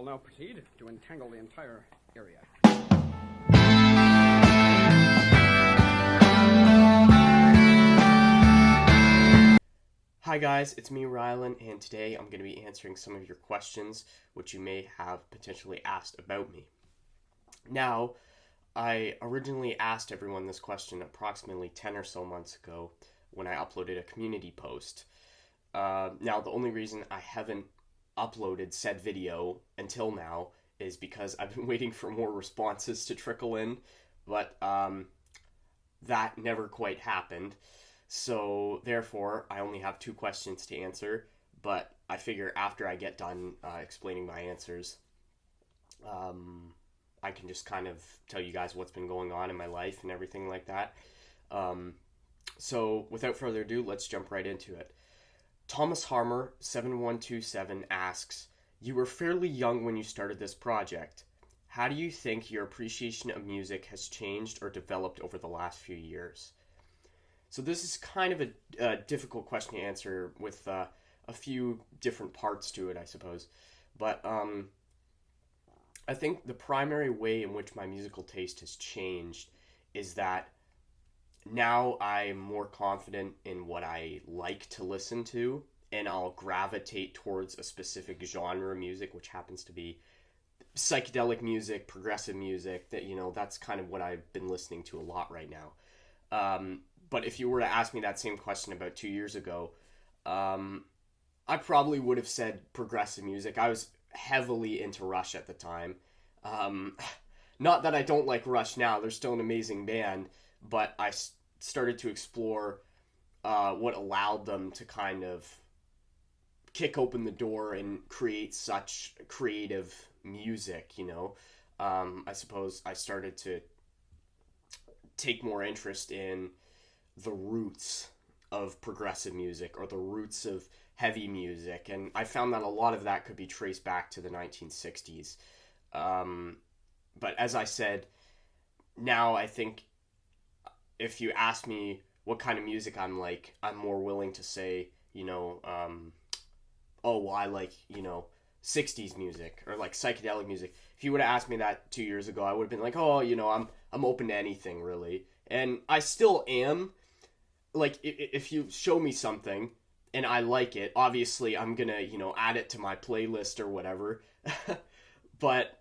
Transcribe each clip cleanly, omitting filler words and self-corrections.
will now proceed to entangle the entire area. Hi guys, it's me Rylan, and today I'm going to be answering some of your questions which you may have potentially asked about me. Now, I originally asked everyone this question approximately 10 or so months ago when I uploaded a community post. Now, the only reason I haven't uploaded said video until now is because I've been waiting for more responses to trickle in, but that never quite happened. So, therefore, I only have 2 questions to answer, but I figure after I get done explaining my answers, I can just kind of tell you guys what's been going on in my life and everything like that. So, without further ado, let's jump right into it. Thomas Harmer 7127 asks, you were fairly young when you started this project. How do you think your appreciation of music has changed or developed over the last few years? So this is kind of a difficult question to answer with a few different parts to it, I suppose. But I think the primary way in which my musical taste has changed is that now I'm more confident in what I like to listen to, and I'll gravitate towards a specific genre of music, which happens to be psychedelic music, progressive music. That's kind of what I've been listening to a lot right now. But if you were to ask me that same question about 2 years ago, I probably would have said progressive music. I was heavily into Rush at the time. Not that I don't like Rush now. They're still an amazing band. But I started to explore what allowed them to kind of kick open the door and create such creative music, I suppose I started to take more interest in the roots of progressive music or the roots of heavy music, and I found that a lot of that could be traced back to the 1960s. But as I said, now I think if you ask me what kind of music I'm like, I'm more willing to say, I like, 60s music or like psychedelic music. If you would have asked me that 2 years ago, I would have been like, I'm open to anything really. And I still am. Like, if you show me something and I like it, obviously I'm gonna, add it to my playlist or whatever. But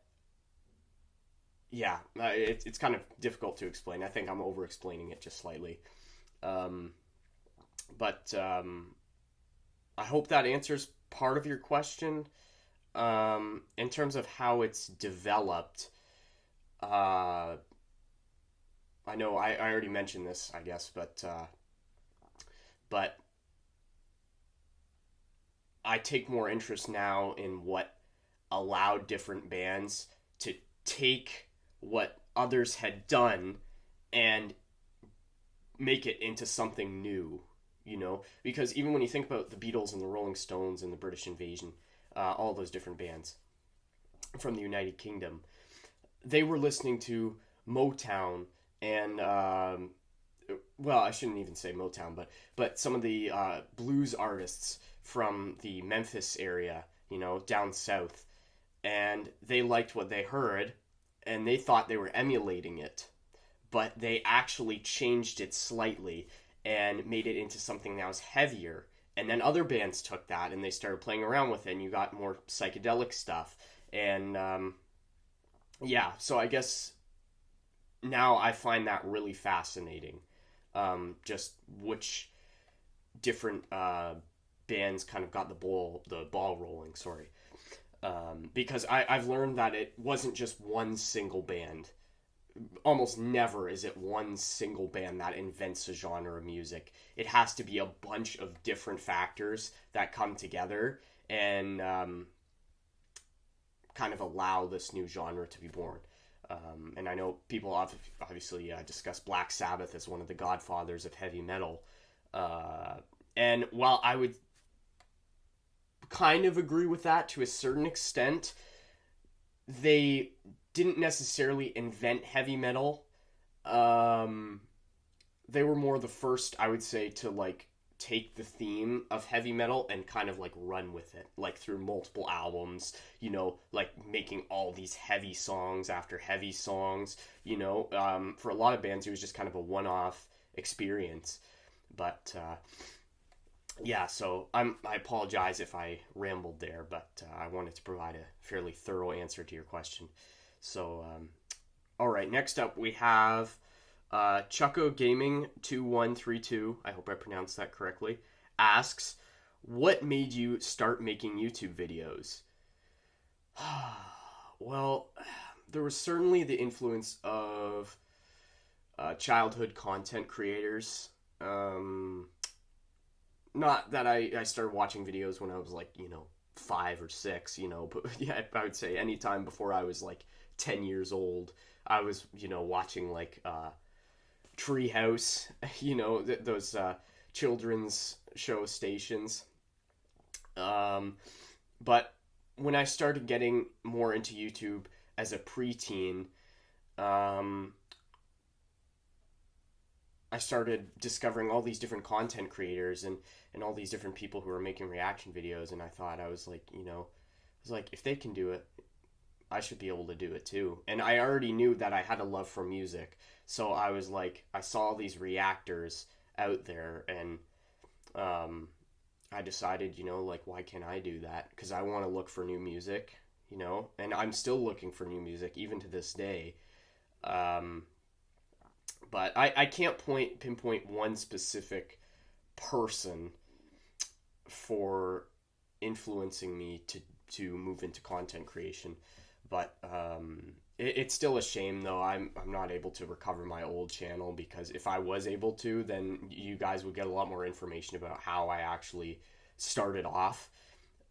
yeah, it's kind of difficult to explain. I think I'm over explaining it just slightly. But I hope that answers part of your question. In terms of how it's developed, I know I already mentioned this, I guess, but I take more interest now in what allowed different bands to take what others had done and make it into something new, because even when you think about the Beatles and the Rolling Stones and the British Invasion, all those different bands from the United Kingdom, they were listening to Motown and I shouldn't even say Motown, but some of the blues artists from the Memphis area, down south, and they liked what they heard, and they thought they were emulating it, but they actually changed it slightly and made it into something that was heavier. And then other bands took that and they started playing around with it, and you got more psychedelic stuff. And so I guess now I find that really fascinating. Just which different bands kind of got the ball rolling. Sorry. Because I've learned that it wasn't just one single band. Almost never is it one single band that invents a genre of music. It has to be a bunch of different factors that come together and kind of allow this new genre to be born. And I know people obviously discuss Black Sabbath as one of the godfathers of heavy metal. And while I would kind of agree with that to a certain extent, they didn't necessarily invent heavy metal. They were more the first, I would say, to take the theme of heavy metal and kind of like run with it, like through multiple albums, you know, like making all these heavy songs after heavy songs, you know. For a lot of bands, it was just kind of a one-off experience. But yeah, so I apologize if I rambled there, but I wanted to provide a fairly thorough answer to your question. So, all right, next up we have Chucko Gaming 2132. I hope I pronounced that correctly. Asks, what made you start making YouTube videos? Well, there was certainly the influence of childhood content creators. Not that I started watching videos when I was like, you know, 5 or 6, you know, but yeah, I would say anytime before I was like 10 years old, I was, you know, watching like Treehouse, you know, those children's show stations. But when I started getting more into YouTube as a preteen, I started discovering all these different content creators and all these different people who were making reaction videos, and I was like, you know, I was like, if they can do it, I should be able to do it too. And I already knew that I had a love for music, so I was like, I saw these reactors out there, and I decided, you know, like, why can't I do that? Because I want to look for new music, you know, and I'm still looking for new music even to this day. But I can't pinpoint one specific person for influencing me to move into content creation. But it's still a shame, though. I'm not able to recover my old channel, because if I was able to, then you guys would get a lot more information about how I actually started off.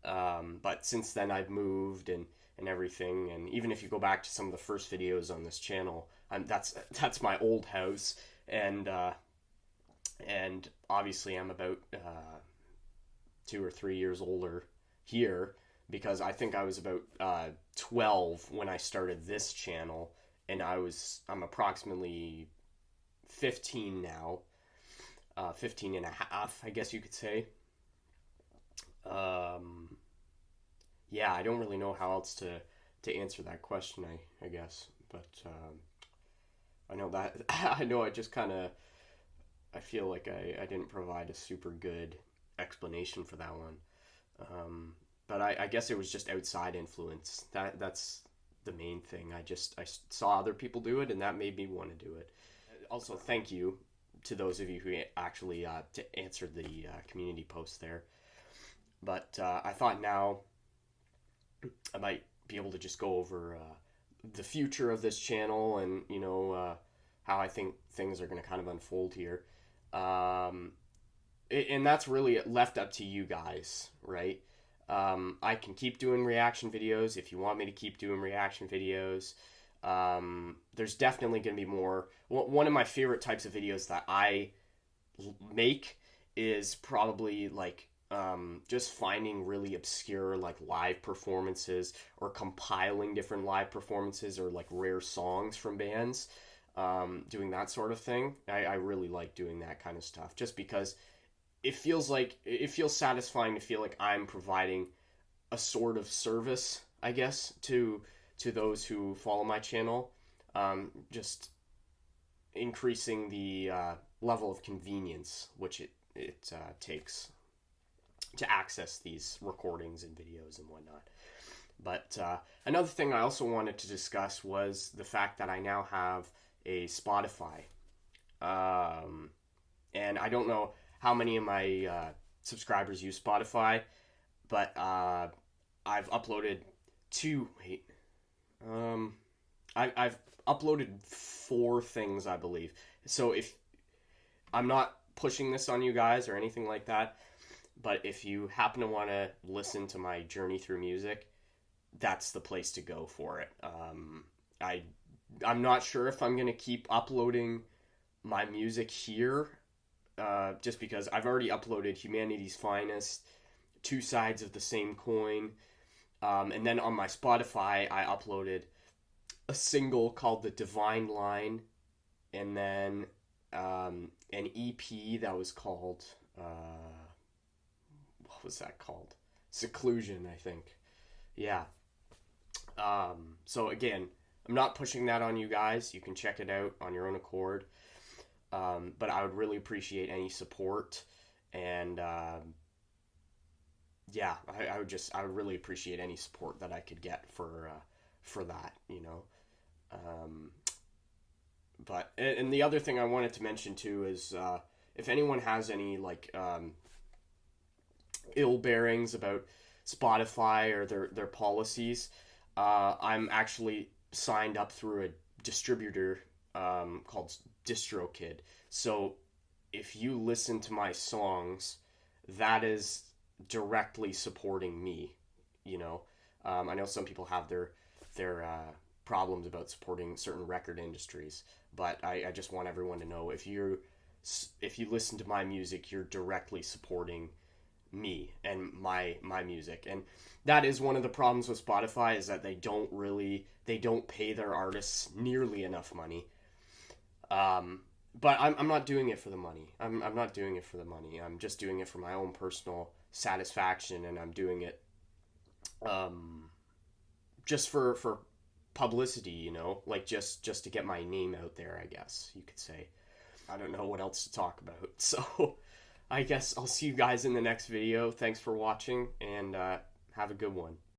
But since then, I've moved and everything. And even if you go back to some of the first videos on this channel, that's my old house, and obviously I'm about 2 or 3 years older here, because I think I was about 12 when I started this channel, and I'm approximately 15 now, 15 and a half, I guess you could say. Yeah, I don't really know how else to answer that question, I guess, but I know that I know I just kind of I feel like I didn't provide a super good explanation for that one. But I guess it was just outside influence. That's the main thing. I saw other people do it, and that made me want to do it. Also, thank you to those of you who actually answered the community post there. But I thought now I might be able to just go over the future of this channel, and you know how I think things are going to kind of unfold here, and that's really left up to you guys, right? I can keep doing reaction videos if you want me to keep doing reaction videos. There's definitely going to be more. One of my favorite types of videos that I make is probably like just finding really obscure like live performances, or compiling different live performances, or like rare songs from bands, doing that sort of thing. I really like doing that kind of stuff, just because it feels satisfying to feel like I'm providing a sort of service, I guess, to those who follow my channel, just increasing the level of convenience which it takes to access these recordings and videos and whatnot. But another thing I also wanted to discuss was the fact that I now have a Spotify. And I don't know how many of my subscribers use Spotify, but I've uploaded I've uploaded 4 things, I believe. So if I'm not pushing this on you guys or anything like that, but if you happen to want to listen to my journey through music, that's the place to go for it. I'm not sure if I'm going to keep uploading my music here, just because I've already uploaded Humanity's Finest, Two Sides of the Same Coin, and then on my Spotify, I uploaded a single called The Divine Line, and then an EP that was called what was that called? Seclusion, I think. Yeah. So again, I'm not pushing that on you guys. You can check it out on your own accord. But I would really appreciate any support, and yeah, I would really appreciate any support that I could get for that, you know. Um, but and the other thing I wanted to mention too is if anyone has any like ill bearings about Spotify or their policies, I'm actually signed up through a distributor called DistroKid. So if you listen to my songs, that is directly supporting me. You know, I know some people have their problems about supporting certain record industries, but I just want everyone to know if you listen to my music, you're directly supporting me and my music. And that is one of the problems with Spotify, is that they don't pay their artists nearly enough money. But I'm not doing it for the money. I'm not doing it for the money. I'm just doing it for my own personal satisfaction, and I'm doing it just for publicity, you know, like just to get my name out there, I guess you could say. I don't know what else to talk about. So I guess I'll see you guys in the next video. Thanks for watching, and have a good one.